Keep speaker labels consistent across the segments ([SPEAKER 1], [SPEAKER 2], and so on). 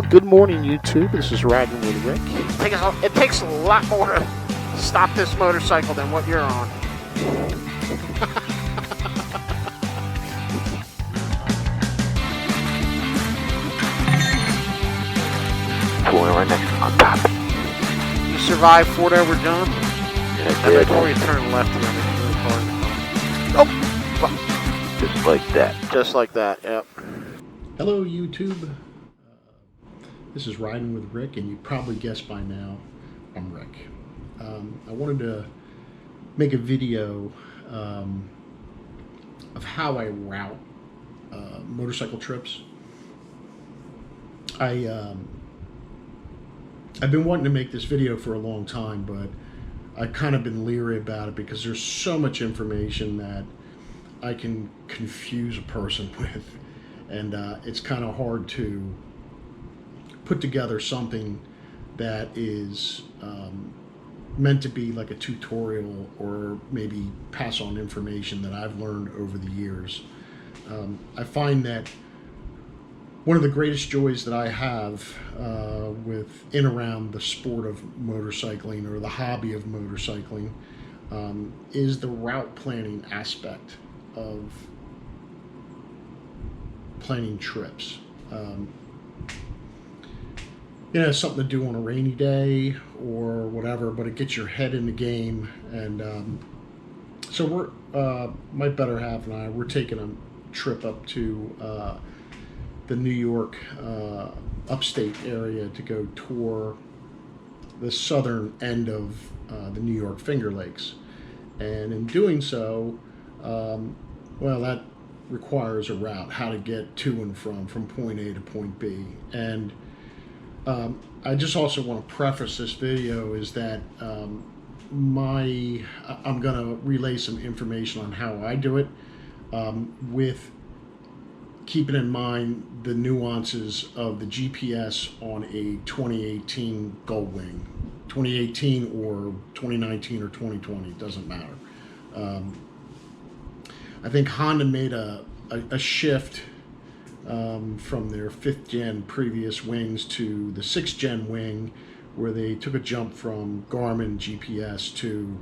[SPEAKER 1] Good morning, YouTube. This is Riding with Rick. It takes a lot more to stop this motorcycle than what you're on.
[SPEAKER 2] Pulling right next on top.
[SPEAKER 1] You survived Fort Over John?
[SPEAKER 2] Yeah, I
[SPEAKER 1] And
[SPEAKER 2] did.
[SPEAKER 1] before you turn left here, make it really hard. Oh!
[SPEAKER 2] Just like that.
[SPEAKER 1] Just like that, yep.
[SPEAKER 3] Hello, YouTube. This is Riding with Rick, and you probably guessed by now, I'm Rick. I wanted to make a video of how I route motorcycle trips. I've been wanting to make this video for a long time, but I've kind of been leery about it because there's so much information that I can confuse a person with, and it's kind of hard to put together something that is meant to be like a tutorial or maybe pass on information that I've learned over the years. I find that one of the greatest joys that I have with in around the sport of motorcycling or the hobby of motorcycling is the route planning aspect of planning trips. It's something to do on a rainy day or whatever, but it gets your head in the game. And so my better half and I, we're taking a trip up to the New York upstate area to go tour the southern end of the New York Finger Lakes. And in doing so, well, that requires a route, how to get to and from point A to point B. And I just also want to preface this video is that I'm going to relay some information on how I do it, with keeping in mind the nuances of the GPS on a 2018 Goldwing. 2018 or 2019 or 2020, it doesn't matter. I think Honda made a shift from their 5th gen previous wings to the 6th gen wing, where they took a jump from Garmin GPS to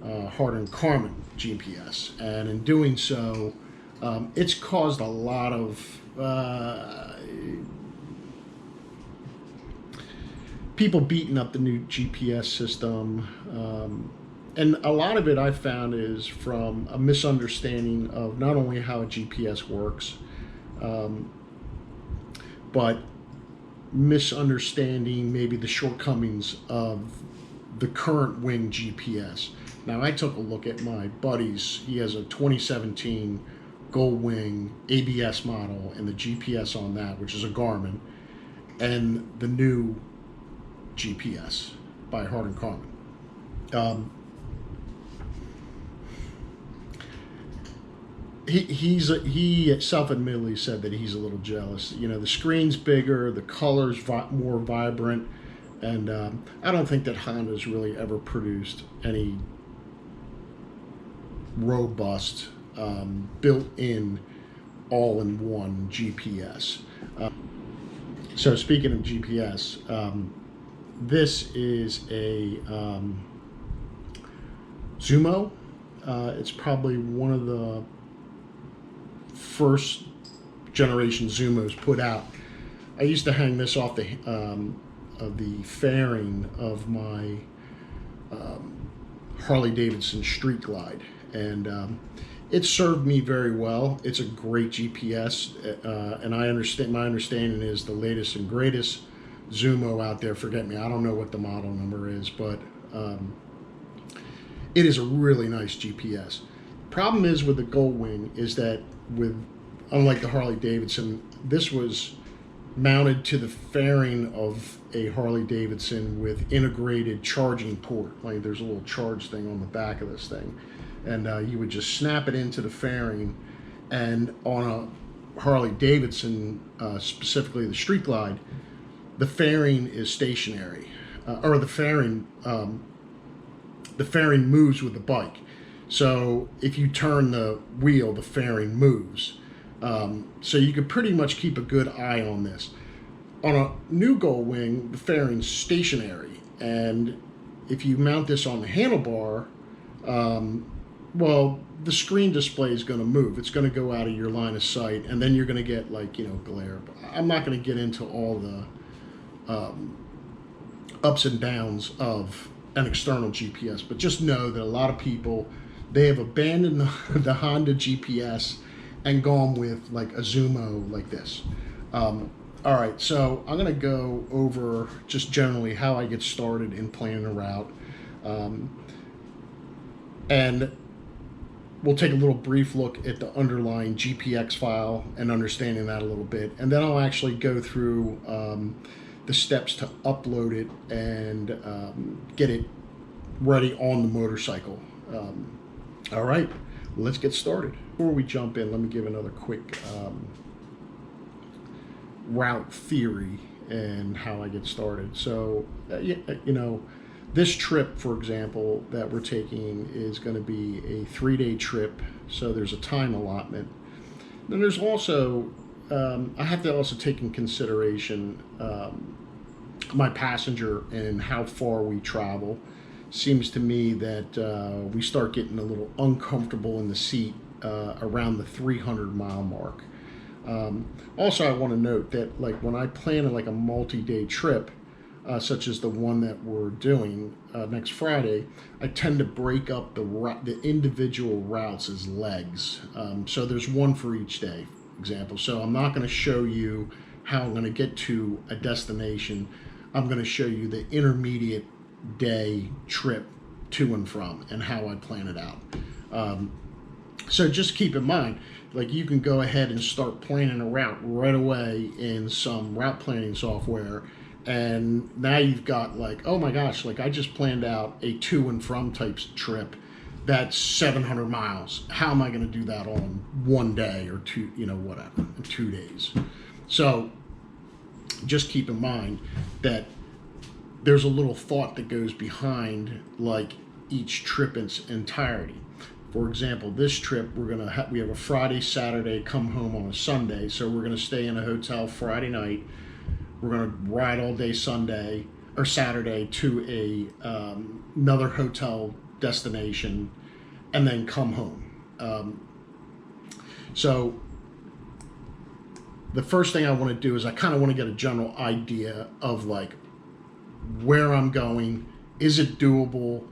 [SPEAKER 3] Harmon GPS, and in doing so, it's caused a lot of people beating up the new GPS system, and a lot of it I found is from a misunderstanding of not only how a GPS works, but misunderstanding maybe the shortcomings of the current wing GPS. Now, I took a look at my buddy's. He has a 2017 Goldwing ABS model and the GPS on that, which is a Garmin, and the new GPS by Kardon. He self-admittedly said that he's a little jealous. The screen's bigger, the color's more vibrant, and I don't think that Honda's really ever produced any robust, built-in, all-in-one GPS. So speaking of GPS, this is a Zumo. It's probably one of the first generation Zumos put out. I used to hang this off the fairing of my Harley Davidson Street Glide, and it served me very well. It's a great GPS, and my understanding is the latest and greatest Zumo out there. Forget me, I don't know what the model number is, but it is a really nice GPS. Problem is with the Goldwing is that unlike the Harley Davidson, this was mounted to the fairing of a Harley Davidson with integrated charging port. Like, there's a little charge thing on the back of this thing, and you would just snap it into the fairing. And on a Harley Davidson, specifically the Street Glide, the fairing is stationary, or the fairing moves with the bike. So if you turn the wheel, the fairing moves. So you could pretty much keep a good eye on this. On a new Goldwing, the fairing's stationary, and if you mount this on the handlebar, well, the screen display is going to move. It's going to go out of your line of sight, and then you're going to get, like, you know, glare. I'm not going to get into all the ups and downs of an external GPS, but just know that a lot of people, they have abandoned the Honda GPS and gone with like a Zumo like this. All right, so I'm going to go over just generally how I get started in planning a route. And we'll take a little brief look at the underlying GPX file and understanding that a little bit. And then I'll actually go through the steps to upload it and get it ready on the motorcycle. All right, let's get started. Before we jump in, let me give another quick route theory and how I get started. So, you know, this trip, for example, that we're taking is going to be a 3-day trip. So there's a time allotment. Then there's also, I have to also take in consideration my passenger and how far we travel. Seems to me that we start getting a little uncomfortable in the seat around the 300-mile mark. Also, I want to note that, like, when I plan like a multi-day trip, such as the one that we're doing next Friday, I tend to break up the individual routes as legs. So there's one for each day, for example. So I'm not going to show you how I'm going to get to a destination. I'm going to show you the intermediate day trip to and from and how I plan it out. So just keep in mind, like, you can go ahead and start planning a route right away in some route planning software, and now you've got, like, oh my gosh, like, I just planned out a to and from type trip that's 700 miles. How am I going to do that on one day or two, you know, whatever, in 2 days? So just keep in mind that there's a little thought that goes behind, like, each trip in its entirety. For example, this trip, we have a Friday, Saturday, come home on a Sunday. So we're going to stay in a hotel Friday night. We're going to ride all day Sunday or Saturday to another hotel destination, and then come home. So the first thing I want to do is I kind of want to get a general idea of, like, where I'm going. Is it doable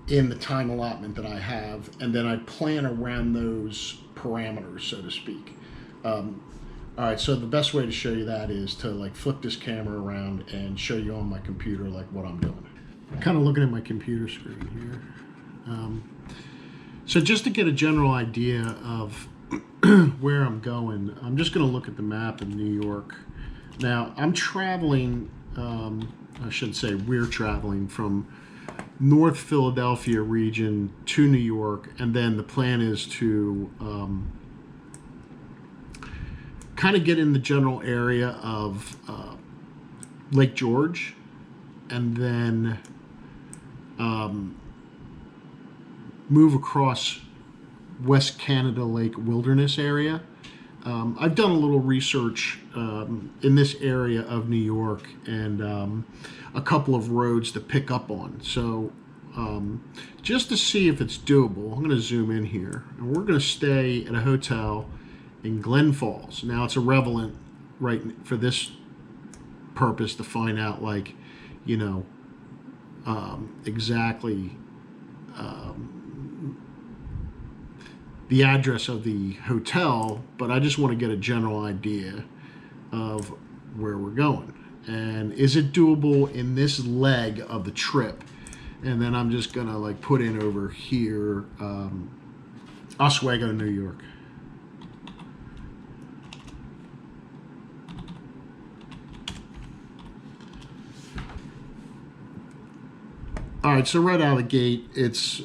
[SPEAKER 3] in the time allotment that I have? And then I plan around those parameters, so to speak. All right, so the best way to show you that is to, like, flip this camera around and show you on my computer, like, what I'm doing. I'm kind of looking at my computer screen here. So just to get a general idea of where I'm going, I'm just going to look at the map in New York. Now, I'm traveling, I should say we're traveling from North Philadelphia region to New York, and then the plan is to kind of get in the general area of Lake George, and then move across West Canada Lake Wilderness area. I've done a little research in this area of New York, and a couple of roads to pick up on. So just to see if it's doable, I'm going to zoom in here, and we're going to stay at a hotel in Glen Falls. Now, it's irrelevant, right, for this purpose to find out, like, you know, exactly the address of the hotel, but I just want to get a general idea of where we're going. And is it doable in this leg of the trip? And then I'm just gonna, like, put in over here, Oswego, New York. All right, so right out of the gate, it's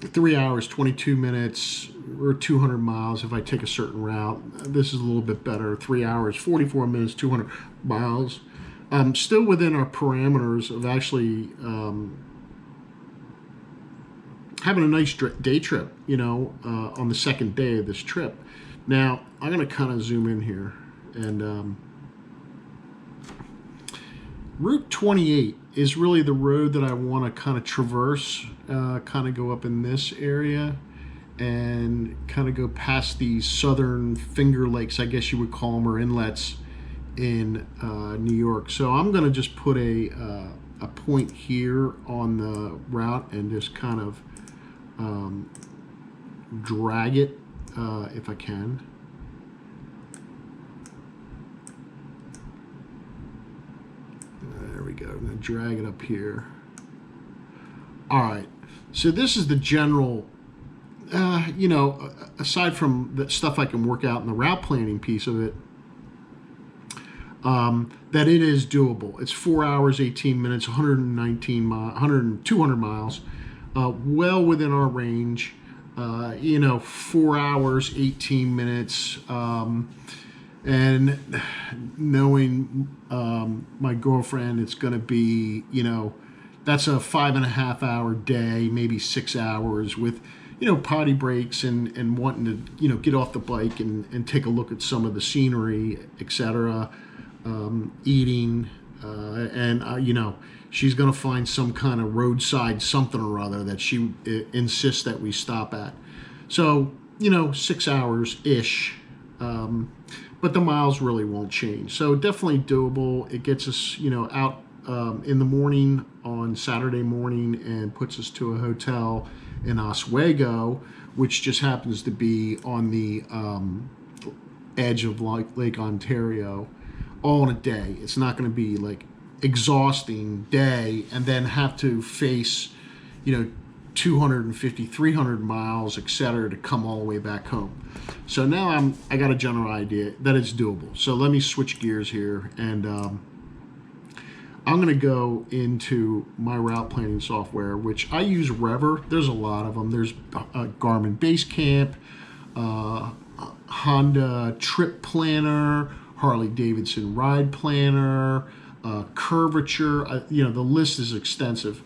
[SPEAKER 3] 3 hours, 22 minutes, or 200 miles if I take a certain route. This is a little bit better, 3 hours, 44 minutes, 200 miles. Still within our parameters of actually having a nice day trip, you know, on the second day of this trip. Now, I'm going to kind of zoom in here And Route 28 is really the road that I want to kind of traverse, kind of go up in this area and kind of go past these southern Finger Lakes, I guess you would call them, or inlets in New York. So I'm going to just put a point here on the route and just kind of drag it if I can. There we go. I'm going to drag it up here. All right. So this is the general, you know, aside from the stuff I can work out in the route planning piece of it, that it is doable. It's 4 hours, 18 minutes, 119 miles, 200 miles, well within our range. You know, 4 hours, 18 minutes, and knowing my girlfriend, it's going to be, you know, that's a 5.5 hour day, maybe 6 hours with, you know, potty breaks and wanting to, you know, get off the bike and take a look at some of the scenery, etc. Eating, and you know, she's going to find some kind of roadside something or other that she insists that we stop at. So, you know, 6 hours ish, but the miles really won't change. So definitely doable. It gets us, you know, out in the morning on Saturday morning and puts us to a hotel in Oswego, which just happens to be on the edge of Lake Ontario, all in a day. It's not going to be like exhausting day and then have to face, you know, 250, 300 miles, etc. to come all the way back home. So now I got a general idea that it's doable. So let me switch gears here, and I'm going to go into my route planning software, which I use REVER. There's a lot of them. There's Garmin Basecamp, Honda Trip Planner, Harley Davidson Ride Planner, Curvature. You know, the list is extensive.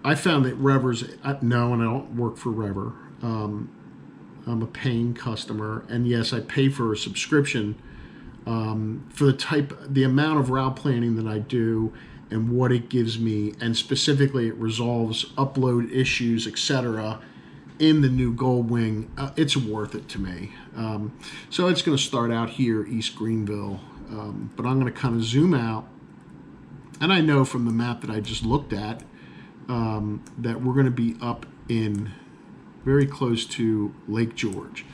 [SPEAKER 3] I found that REVER's, no, and I don't work for REVER. I'm a paying customer, and yes, I pay for a subscription for the amount of route planning that I do and what it gives me, and specifically it resolves upload issues, etc. in the new Goldwing. It's worth it to me. So it's going to start out here, East Greenville, but I'm going to kind of zoom out, and I know from the map that I just looked at that we're going to be up in very close to Lake George.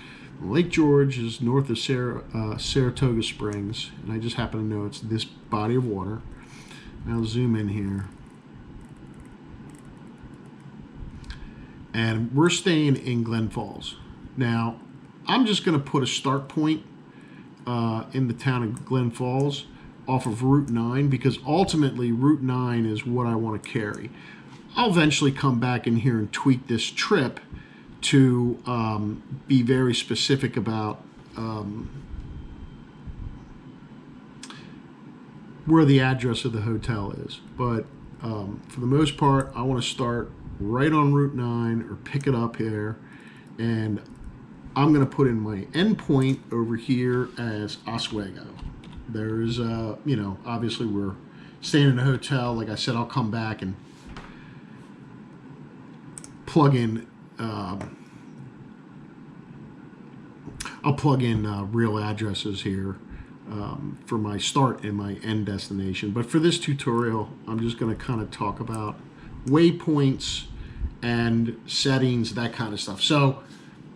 [SPEAKER 3] Lake George is north of Saratoga Springs, and I just happen to know it's this body of water. I'll zoom in here. And we're staying in Glen Falls. Now, I'm just going to put a start point in the town of Glen Falls off of Route 9, because ultimately Route 9 is what I want to carry. I'll eventually come back in here and tweak this trip to be very specific about where the address of the hotel is. But for the most part, I want to start right on Route 9 or pick it up here, and I'm going to put in my endpoint over here as Oswego. There's, you know, obviously we're staying in a hotel. Like I said, I'll come back and plug in real addresses here for my start and my end destination. But for this tutorial, I'm just going to kind of talk about waypoints and settings, that kind of stuff. So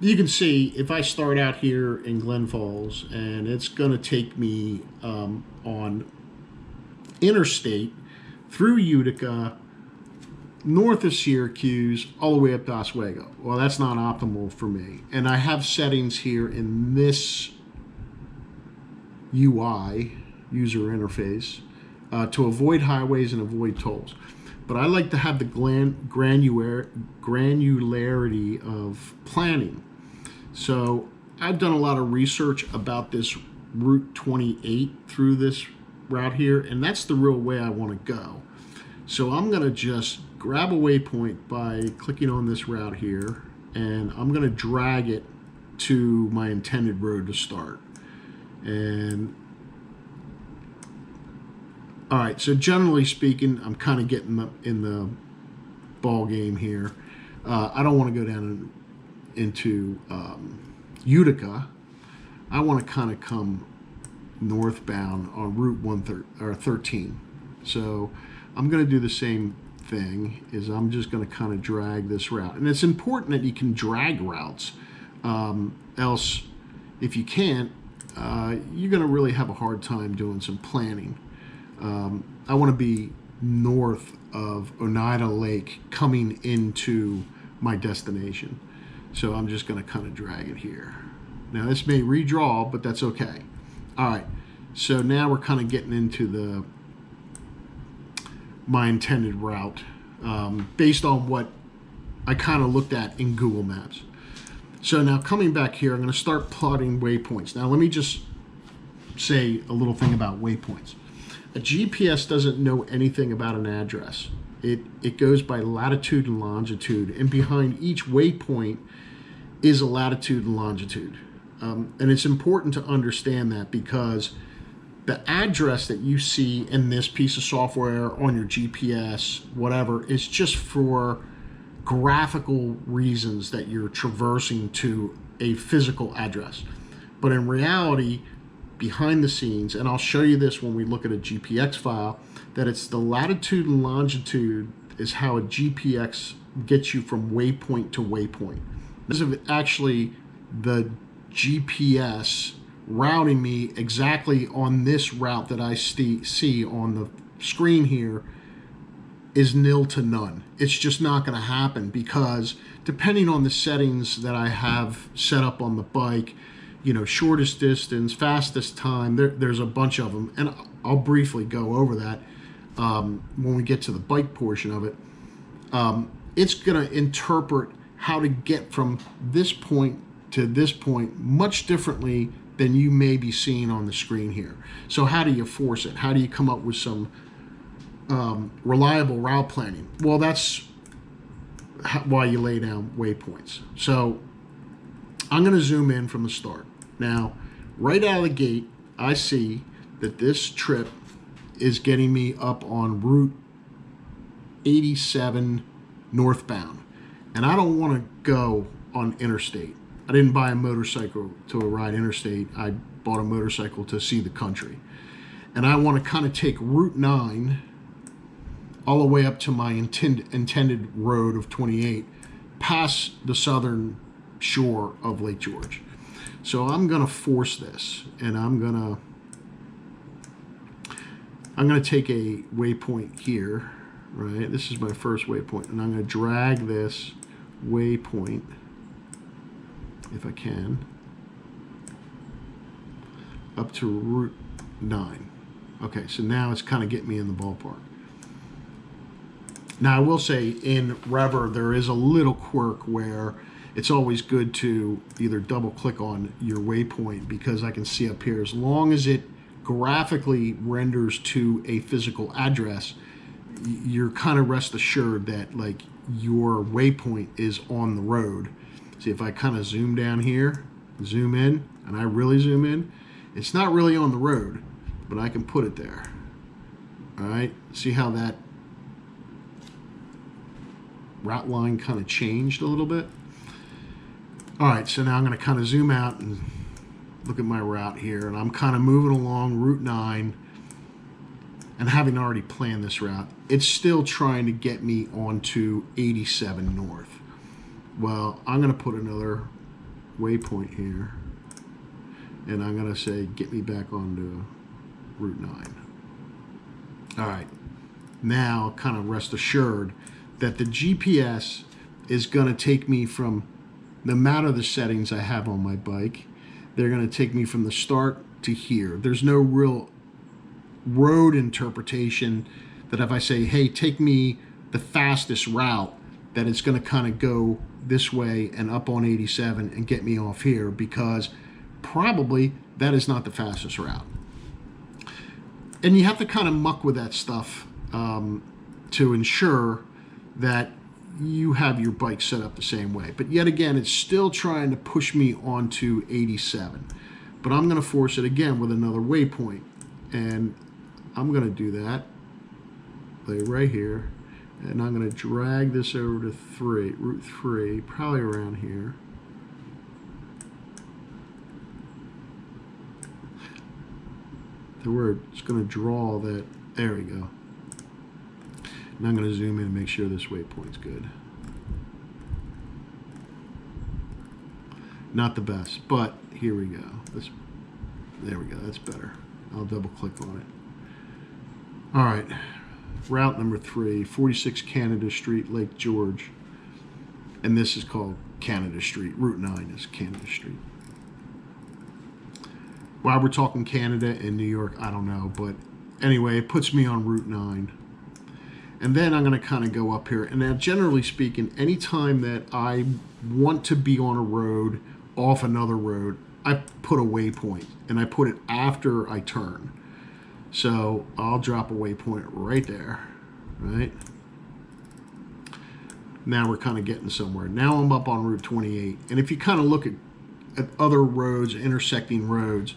[SPEAKER 3] you can see if I start out here in Glen Falls, and it's going to take me on interstate through Utica, north of Syracuse, all the way up to Oswego. Well, that's not optimal for me. And I have settings here in this UI, user interface, to avoid highways and avoid tolls. But I like to have the granularity of planning. So I've done a lot of research about this Route 28 through this route here, and that's the real way I want to go. So I'm going to just grab a waypoint by clicking on this route here, and I'm going to drag it to my intended road to start. And all right, so generally speaking, I'm kind of getting in the ball game here. I don't want to go down into Utica. I want to kind of come northbound on Route 13. So I'm going to do the same thing. Is I'm just going to kind of drag this route, and it's important that you can drag routes. Else, if you can't, you're going to really have a hard time doing some planning. I want to be north of Oneida Lake coming into my destination. So I'm just going to kind of drag it here. Now this may redraw, but that's okay. All right, so now we're kind of getting into my intended route based on what I kind of looked at in Google Maps. So now coming back here, I'm going to start plotting waypoints. Now let me just say a little thing about waypoints. A GPS doesn't know anything about an address. It goes by latitude and longitude, and behind each waypoint is a latitude and longitude. And it's important to understand that, because the address that you see in this piece of software on your GPS, whatever, is just for graphical reasons that you're traversing to a physical address. But in reality, behind the scenes, and I'll show you this when we look at a GPX file, that it's the latitude and longitude is how a GPX gets you from waypoint to waypoint. This is actually the GPS routing me exactly on this route that I see on the screen here is nil to none. It's just not going to happen, because depending on the settings that I have set up on the bike, you know, shortest distance, fastest time, there's a bunch of them, and I'll briefly go over that when we get to the bike portion of it. It's going to interpret how to get from this point to this point much differently than you may be seeing on the screen here. So how do you force it? How do you come up with some reliable route planning? Well, that's why you lay down waypoints. So I'm going to zoom in from the start. Now, right out of the gate, I see that this trip is getting me up on Route 87 northbound. And I don't want to go on interstate. I didn't buy a motorcycle to ride interstate. I bought a motorcycle to see the country. And I want to kind of take Route 9 all the way up to my intended road of 28, past the southern shore of Lake George. So I'm going to force this, and I'm going to take a waypoint here, right? This is my first waypoint, and I'm going to drag this waypoint, if I can, up to Route 9. Okay, so now it's kind of getting me in the ballpark. Now I will say in Rever there is a little quirk where it's always good to either double click on your waypoint, because I can see up here, as long as it graphically renders to a physical address, you're kind of rest assured that like your waypoint is on the road. See, if I kind of zoom down here, zoom in, and I really zoom in, it's not really on the road, but I can put it there. All right, see how that route line kind of changed a little bit? All right, so now I'm going to kind of zoom out and look at my route here, and I'm kind of moving along Route 9, and having already planned this route, it's still trying to get me onto 87 north. Well, I'm going to put another waypoint here, and I'm going to say get me back onto Route 9. All right, now kind of rest assured that the GPS is going to take me from, no matter the settings I have on my bike, they're going to take me from the start to here. There's no real road interpretation that if I say, hey, take me the fastest route, that it's going to kind of go this way and up on 87 and get me off here, because probably that is not the fastest route. And you have to kind of muck with that stuff to ensure that you have your bike set up the same way. But yet again, it's still trying to push me onto 87. But I'm going to force it again with another waypoint. And I'm going to do that, lay right here. And I'm going to drag this over to Route 3, probably around here. To where it's going to draw that. There we go. And I'm going to zoom in and make sure this waypoint's good. Not the best, but here we go. There we go, that's better. I'll double click on it. All right, route number 3, 46 Canada Street, Lake George. And this is called Canada Street. Route 9 is Canada Street. While we're talking Canada and New York, I don't know, but anyway, it puts me on Route 9. And then I'm going to kind of go up here. And now, generally speaking, anytime that I want to be on a road, off another road, I put a waypoint. And I put it after I turn. So I'll drop a waypoint right there, right? Now we're kind of getting somewhere. Now I'm up on Route 28. And if you kind of look at other roads, intersecting roads,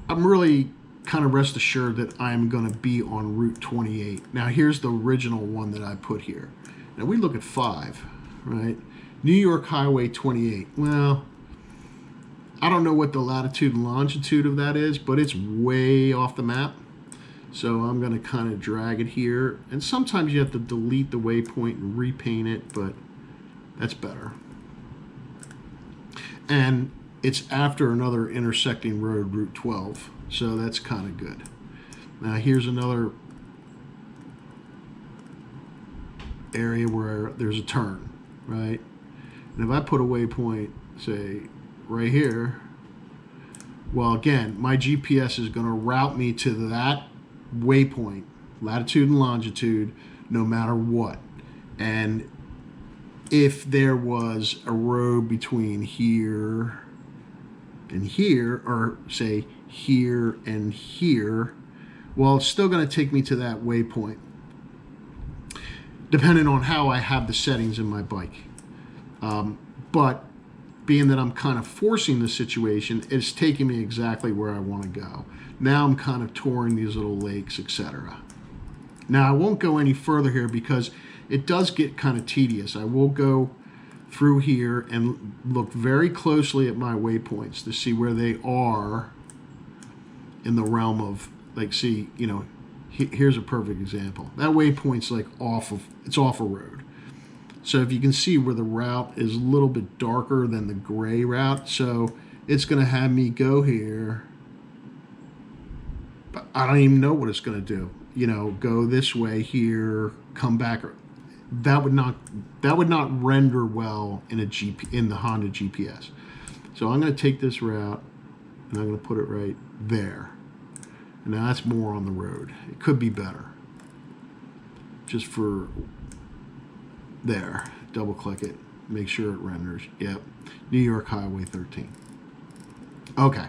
[SPEAKER 3] I'm really kind of rest assured that I'm going to be on Route 28. Now here's the original one that I put here. Now we look at 5, right? New York Highway 28. Well, I don't know what the latitude and longitude of that is, but it's way off the map. So I'm going to kind of drag it here. And sometimes you have to delete the waypoint and repaint it, but that's better. And it's after another intersecting road, Route 12. So that's kind of good. Now here's another area where there's a turn, right? And if I put a waypoint, say, right here, well, again, my GPS is going to route me to that waypoint, latitude and longitude, no matter what. And if there was a road between here and here, or say here and here, well, it's still going to take me to that waypoint, depending on how I have the settings in my bike. But being that I'm kind of forcing the situation, it's taking me exactly where I want to go. Now I'm kind of touring these little lakes, etc. Now I won't go any further here because it does get kind of tedious. I will go through here and look very closely at my waypoints to see where they are in the realm of, like, see, you know, here's a perfect example. That waypoint's like it's off a road. So if you can see where the route is a little bit darker than the gray route, so it's going to have me go here, but I don't even know what it's going to do. You know, go this way here, come back. That would not render well in the Honda GPS. So I'm going to take this route and I'm going to put it right there. And now that's more on the road. It could be better. Just for there, double click it, make sure it renders. Yep, New York Highway 13. Okay.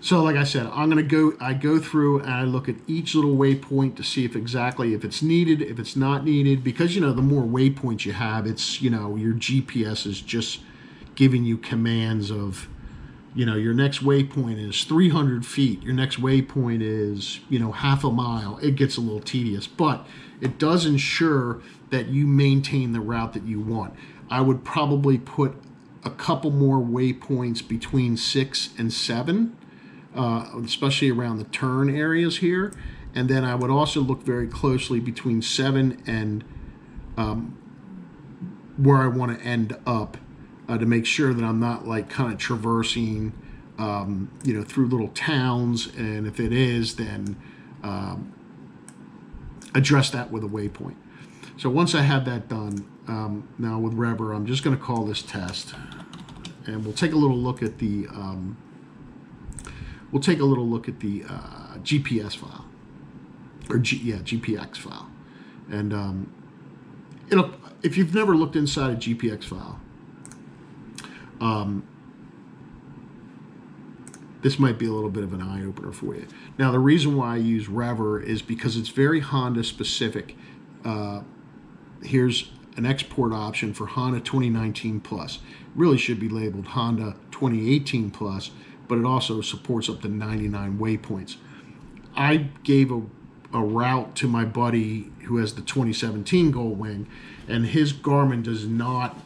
[SPEAKER 3] So like I said, I go through and I look at each little waypoint to see if it's needed, if it's not needed, because, you know, the more waypoints you have, it's, you know, your GPS is just giving you commands of, you know, your next waypoint is 300 feet. Your next waypoint is, you know, half a mile. It gets a little tedious, but it does ensure that you maintain the route that you want. I would probably put a couple more waypoints between 6 and 7, especially around the turn areas here. And then I would also look very closely between 7 and where I want to end up, to make sure that I'm not like kind of traversing, you know, through little towns. And if it is, then address that with a waypoint. So once I have that done, now with Rever, I'm just going to call this test, and we'll take a little look at the GPS file, or GPX file, and if you've never looked inside a GPX file, this might be a little bit of an eye-opener for you. Now, the reason why I use Rever is because it's very Honda specific. Here's an export option for Honda 2019 Plus. It really should be labeled Honda 2018 plus, but it also supports up to 99 waypoints. I gave a route to my buddy who has the 2017 Goldwing, and his Garmin does not,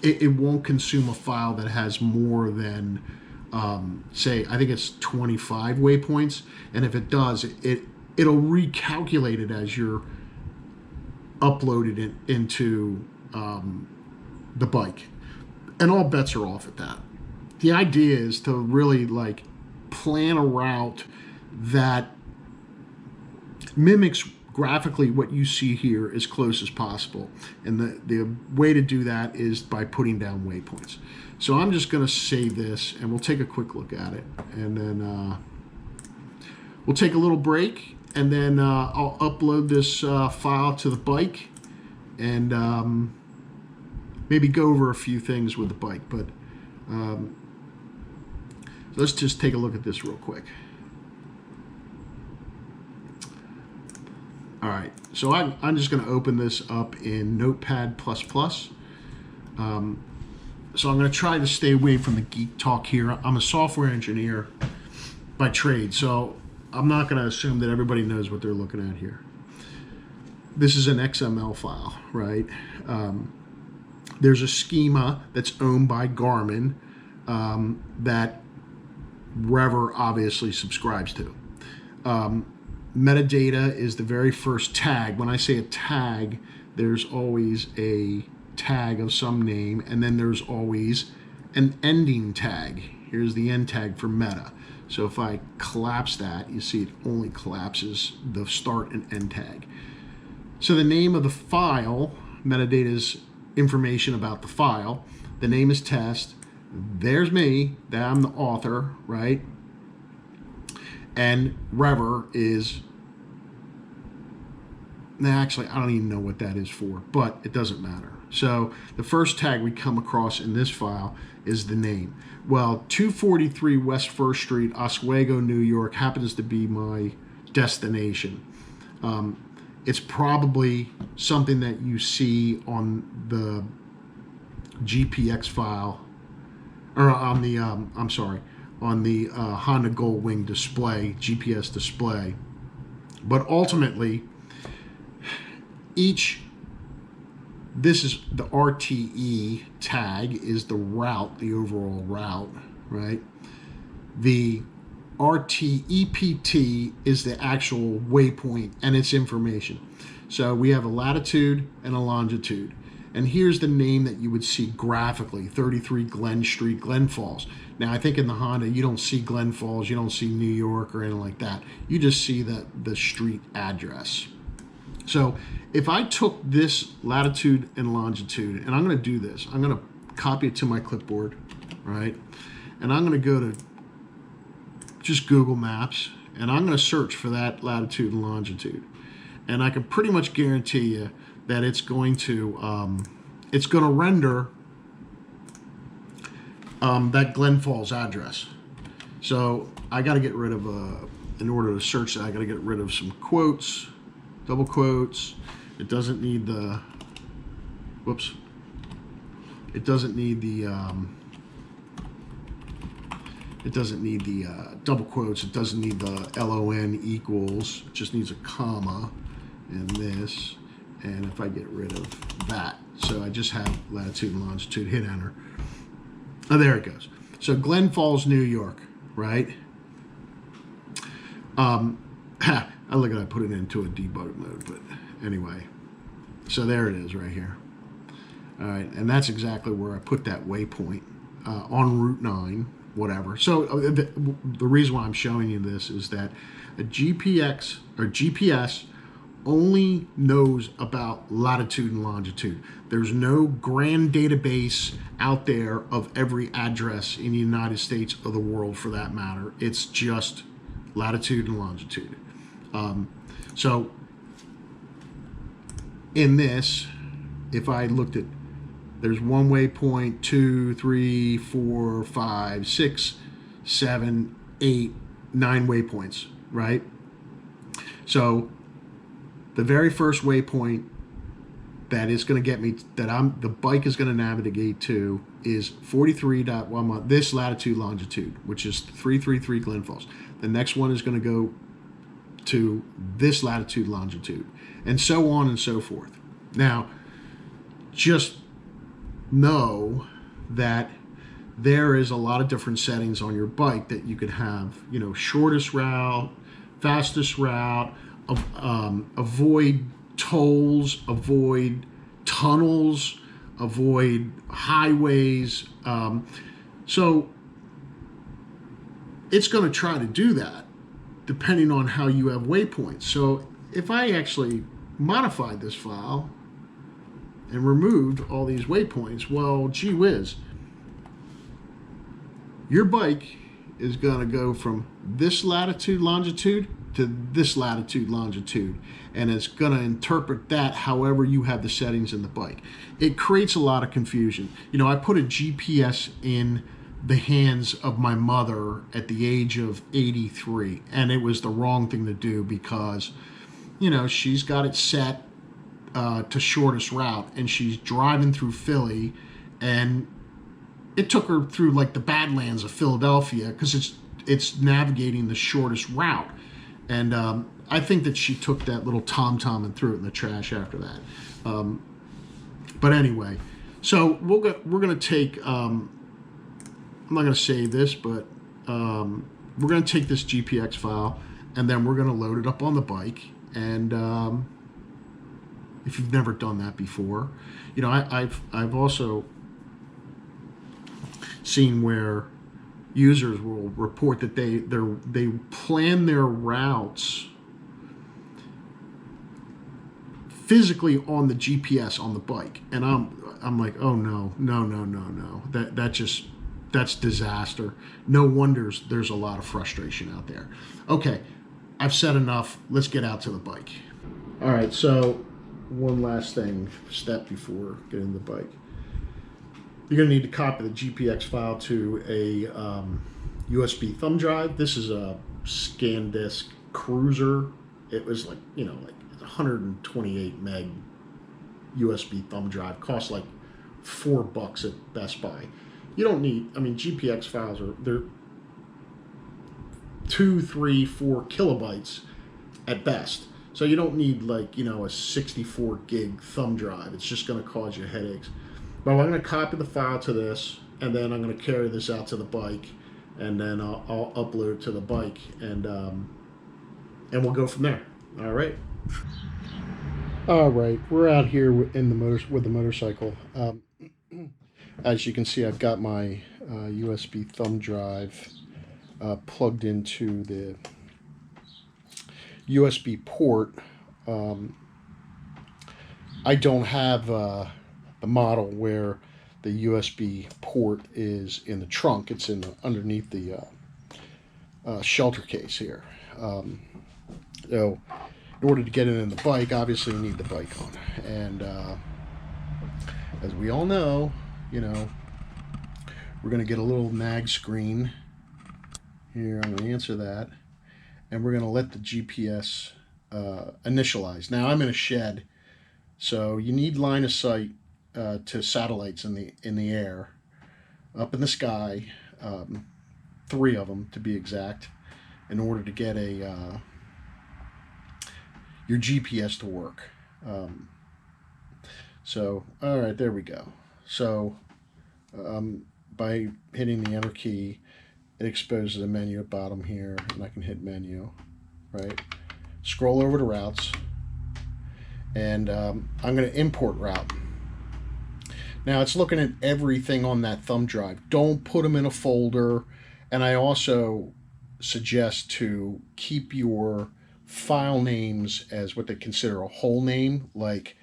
[SPEAKER 3] it won't consume a file that has more than, say, I think it's 25 waypoints, and if it does, it'll recalculate it as you're uploaded it into the bike, and all bets are off at that. The idea is to really like plan a route that mimics graphically what you see here as close as possible, and the way to do that is by putting down waypoints. So I'm just going to save this, and we'll take a quick look at it, and then we'll take a little break, and then I'll upload this file to the bike, and maybe go over a few things with the bike. But let's just take a look at this real quick. All right, so I'm just going to open this up in Notepad++. So I'm going to try to stay away from the geek talk here. I'm a software engineer by trade, so I'm not going to assume that everybody knows what they're looking at here. This is an XML file, right? There's a schema that's owned by Garmin that REVER obviously subscribes to. Metadata is the very first tag. When I say a tag, there's always a tag of some name, and then there's always an ending tag. Here's the end tag for meta. So if I collapse that, you see it only collapses the start and end tag. So the name of the file, metadata is information about the file. The name is test. There's me, that I'm the author, right? And REVER is, actually, I don't even know what that is for, but it doesn't matter. So the first tag we come across in this file is the name. Well, 243 West 1st Street, Oswego, New York happens to be my destination. It's probably something that you see on the GPX file, or on the, I'm sorry, on the Honda Goldwing display, GPS display. But ultimately, this is the RTE tag is the route, the overall route, right? The RTEPT is the actual waypoint and its information. So we have a latitude and a longitude. And here's the name that you would see graphically, 33 Glen Street, Glen Falls. Now, I think in the Honda, you don't see Glen Falls, you don't see New York or anything like that. You just see the street address. So if I took this latitude and longitude, and I'm going to do this, I'm going to copy it to my clipboard, right? And I'm going to go to just Google Maps, and I'm going to search for that latitude and longitude. And I can pretty much guarantee you that it's going to render that Glen Falls address. So I got to get rid of, in order to search that, I got to get rid of some quotes, double quotes. It doesn't need the, whoops. It doesn't need the double quotes. It doesn't need the LON equals. It just needs a comma and this. And if I get rid of that, so I just have latitude and longitude, hit enter. Oh, there it goes. So Glen Falls, New York, right? I look at I put it into a debug mode, but anyway. So there it is right here. All right, and that's exactly where I put that waypoint on Route 9, whatever. So the reason why I'm showing you this is that a GPS only knows about latitude and longitude. There's no grand database out there of every address in the United States or the world for that matter. It's just latitude and longitude. So in this, if I looked at, there's one waypoint, 2, 3, 4, 5, 6, 7, 8, 9 waypoints, right? So the very first waypoint that is going to get me, that the bike is going to navigate to, is 43.1 this latitude longitude, which is 333 Glen Falls. The next one is going to go to this latitude longitude, and so on and so forth. Now, just know that there is a lot of different settings on your bike that you could have, you know, shortest route, fastest route, avoid tolls, avoid tunnels, avoid highways. So it's going to try to do that depending on how you have waypoints. So if I actually modified this file and removed all these waypoints, well, gee whiz, your bike is going to go from this latitude longitude to this latitude longitude, and it's going to interpret that however you have the settings in the bike. It creates a lot of confusion. You know, I put a GPS in the hands of my mother at the age of 83, and it was the wrong thing to do because, you know, she's got it set to shortest route, and she's driving through Philly, and it took her through like the Badlands of Philadelphia because it's navigating the shortest route. And I think that she took that little TomTom and threw it in the trash after that. But anyway, so we're going to take, I'm not going to save this, but we're going to take this GPX file, and then we're going to load it up on the bike. And if you've never done that before, you know, I've also seen where users will report that they plan their routes physically on the GPS on the bike, and I'm like, oh no, that's disaster. No wonder there's a lot of frustration out there. Okay, I've said enough. Let's get out to the bike. All right, so one last step before getting the bike. You're going to need to copy the GPX file to a USB thumb drive. This is a SanDisk Cruiser. It was like, you know, like 128 meg USB thumb drive. Costs like $4 at Best Buy. You don't need, I mean, GPX files they're 2, 3, 4 kilobytes at best. So you don't need, like, you know, a 64 gig thumb drive. It's just going to cause you headaches. But I'm going to copy the file to this, and then I'm going to carry this out to the bike, and then I'll upload it to the bike, and we'll go from there. All right. All right, we're out here with the motorcycle. As you can see, I've got my USB thumb drive plugged into the USB port. I don't have the model where the USB port is in the trunk. It's underneath the shelter case here. So in order to get it in the bike, obviously you need the bike on. And as we all know, you know, we're going to get a little mag screen here. I'm going to answer that. And we're going to let the GPS initialize. Now I'm in a shed, so you need line of sight to satellites in the air, up in the sky, 3 of them to be exact, in order to get your GPS to work. So all right, there we go. So by hitting the enter key, it exposes a menu at bottom here, and I can hit menu, right? Scroll over to routes, and I'm going to import route. Now it's looking at everything on that thumb drive. Don't put them in a folder, and I also suggest to keep your file names as what they consider a whole name. Like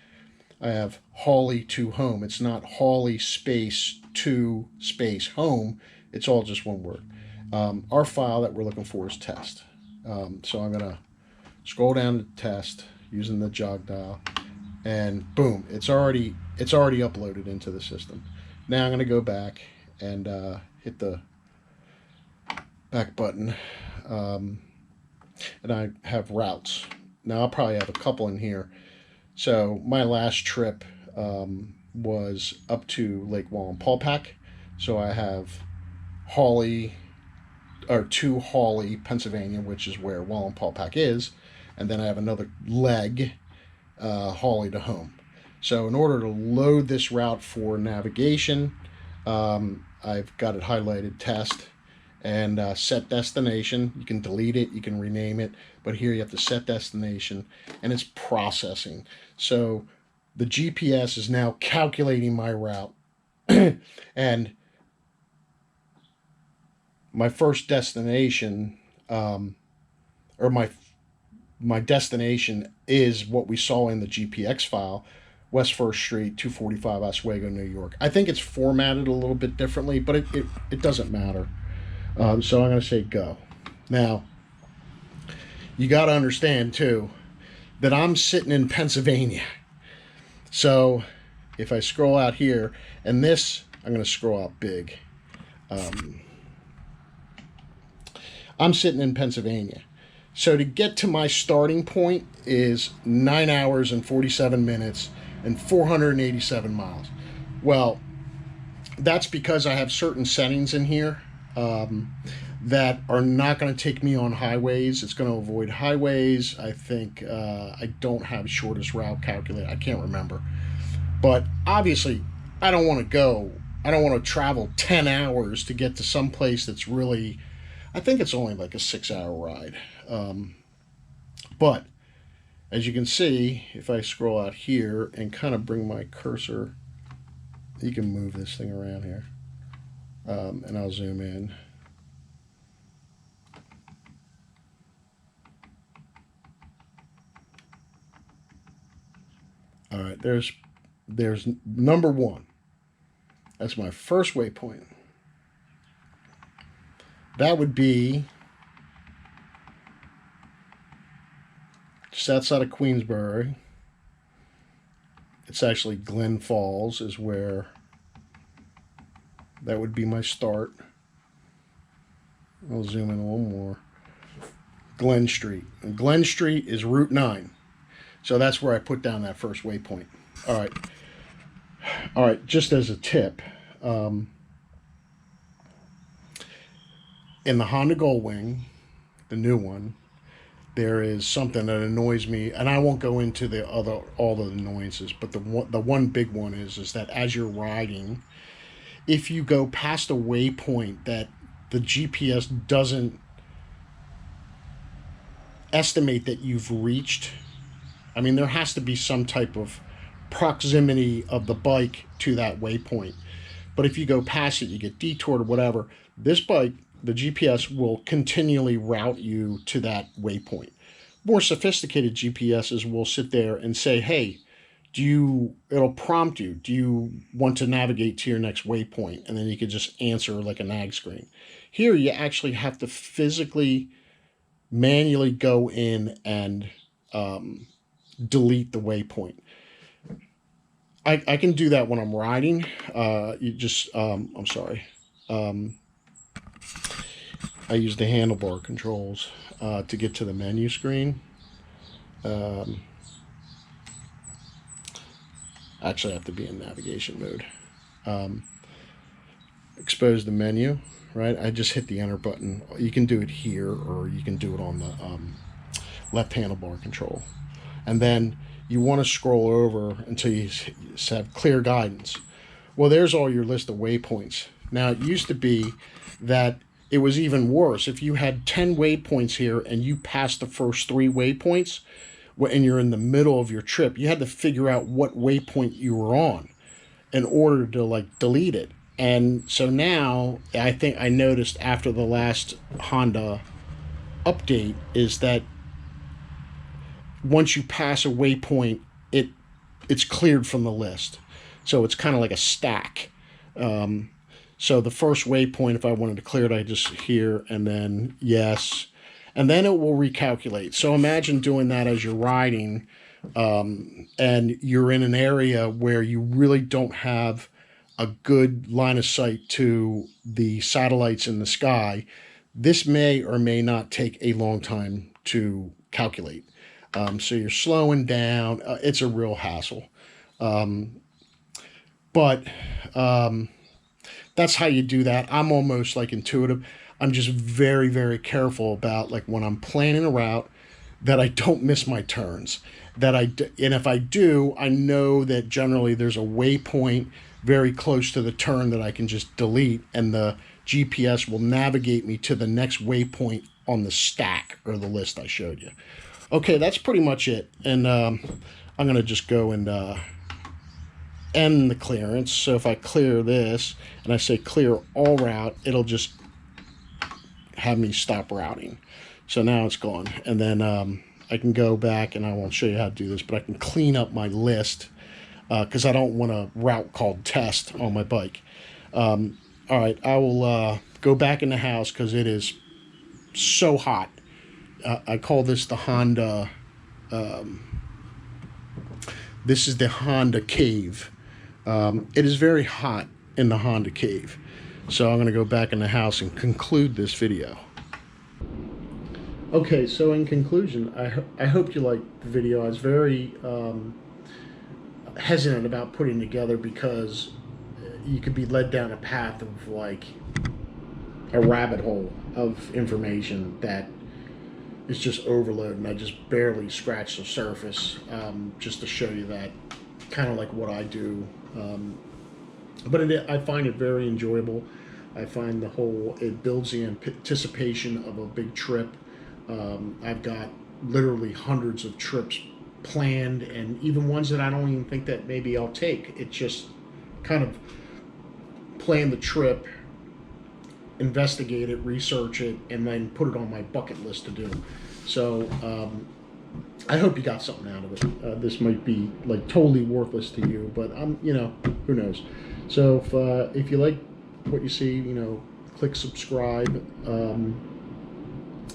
[SPEAKER 3] I have Hawley to home. It's not Hawley space to space home. It's all just one word. Our file that we're looking for is test. So I'm going to scroll down to test using the jog dial, and boom, it's already uploaded into the system. Now I'm going to go back and hit the back button, and I have routes. Now I'll probably have a couple in here. So my last trip was up to Lake Wallenpaupack. So I have Hawley, or to Hawley, Pennsylvania, which is where Wallenpaupack is, and then I have another leg, Hawley to home. So in order to load this route for navigation, I've got it highlighted test and set destination. You can delete it, you can rename it, but here you have to set destination and it's processing. So the GPS is now calculating my route and my first destination, or my destination is what we saw in the GPX file, West First Street, 245 Oswego, New York. I think it's formatted a little bit differently, but it doesn't matter. So I'm going to say go. Now, you got to understand, too, that I'm sitting in Pennsylvania. So if I scroll out here, and this, I'm going to scroll out big. I'm sitting in Pennsylvania. So to get to my starting point is 9 hours and 47 minutes and 487 miles. Well, that's because I have certain settings in here that are not going to take me on highways. It's going to avoid highways. I think I don't have shortest route calculated. I can't remember. But obviously, I don't want to travel 10 hours to get to some place that's really, I think it's only like a 6-hour ride. But as you can see, if I scroll out here and kind of bring my cursor, you can move this thing around here, and I'll zoom in. All right, there's number 1. That's my first waypoint. That would be just outside of Queensbury. It's actually Glen Falls is where that would be my start. I'll zoom in a little more. Glen Street. And Glen Street is Route 9. So that's where I put down that first waypoint. All right. All right, just as a tip, in the Honda Goldwing, the new one, there is something that annoys me, and I won't go into all the annoyances, but the one big one is that as you're riding, if you go past a waypoint that the GPS doesn't estimate that you've reached, I mean, there has to be some type of proximity of the bike to that waypoint. But if you go past it, you get detoured or whatever, this bike, the GPS will continually route you to that waypoint. More sophisticated GPSs will sit there and say, hey, it'll prompt you, do you want to navigate to your next waypoint? And then you could just answer like a nag screen. Here, you actually have to physically, manually go in and delete the waypoint. I can do that when I'm riding. I'm sorry. I use the handlebar controls to get to the menu screen. Actually, I have to be in navigation mode. Expose the menu, right? I just hit the enter button. You can do it here, or you can do it on the left handlebar control. And then you want to scroll over until you have clear guidance. Well, there's all your list of waypoints. Now, it used to be that it was even worse. If you had 10 waypoints here and you passed the first 3 waypoints and you're in the middle of your trip, you had to figure out what waypoint you were on in order to delete it. And so now I think I noticed after the last Honda update is that once you pass a waypoint, it's cleared from the list. So it's kind of like a stack. So the first waypoint, if I wanted to clear it, I just here and then yes. And then it will recalculate. So imagine doing that as you're riding and you're in an area where you really don't have a good line of sight to the satellites in the sky. This may or may not take a long time to calculate. So you're slowing down. It's a real hassle. But that's how you do that. I'm almost like intuitive. I'm just very, very careful about like when I'm planning a route that I don't miss my turns. And if I do, I know that generally there's a waypoint very close to the turn that I can just delete, and the GPS will navigate me to the next waypoint on the stack or the list I showed you. Okay, that's pretty much it. And I'm going to just go and end the clearance. So if I clear this and I say clear all route, it'll just have me stop routing. So now it's gone. And then I can go back, and I won't show you how to do this, but I can clean up my list because I don't want a route called test on my bike. All right, I will go back in the house because it is so hot. I call this the Honda. This is the Honda cave. It is very hot in the Honda cave. So I'm going to go back in the house and conclude this video. Okay, so in conclusion, I hope you liked the video. I was very hesitant about putting together because you could be led down a path of like a rabbit hole of information that is just overload, and I just barely scratched the surface just to show you that kind of like what I do. But I find it very enjoyable. I find it builds the anticipation of a big trip. I've got literally hundreds of trips planned, and even ones that I don't even think that maybe I'll take. It's just kind of plan the trip, investigate it, research it, and then put it on my bucket list to do. So I hope you got something out of it. This might be like totally worthless to you, but who knows. So if you like what you see, click subscribe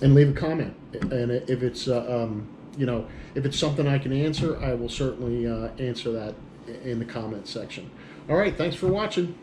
[SPEAKER 3] and leave a comment. And if it's if it's something I can answer, I will certainly answer that in the comment section. All right, thanks for watching.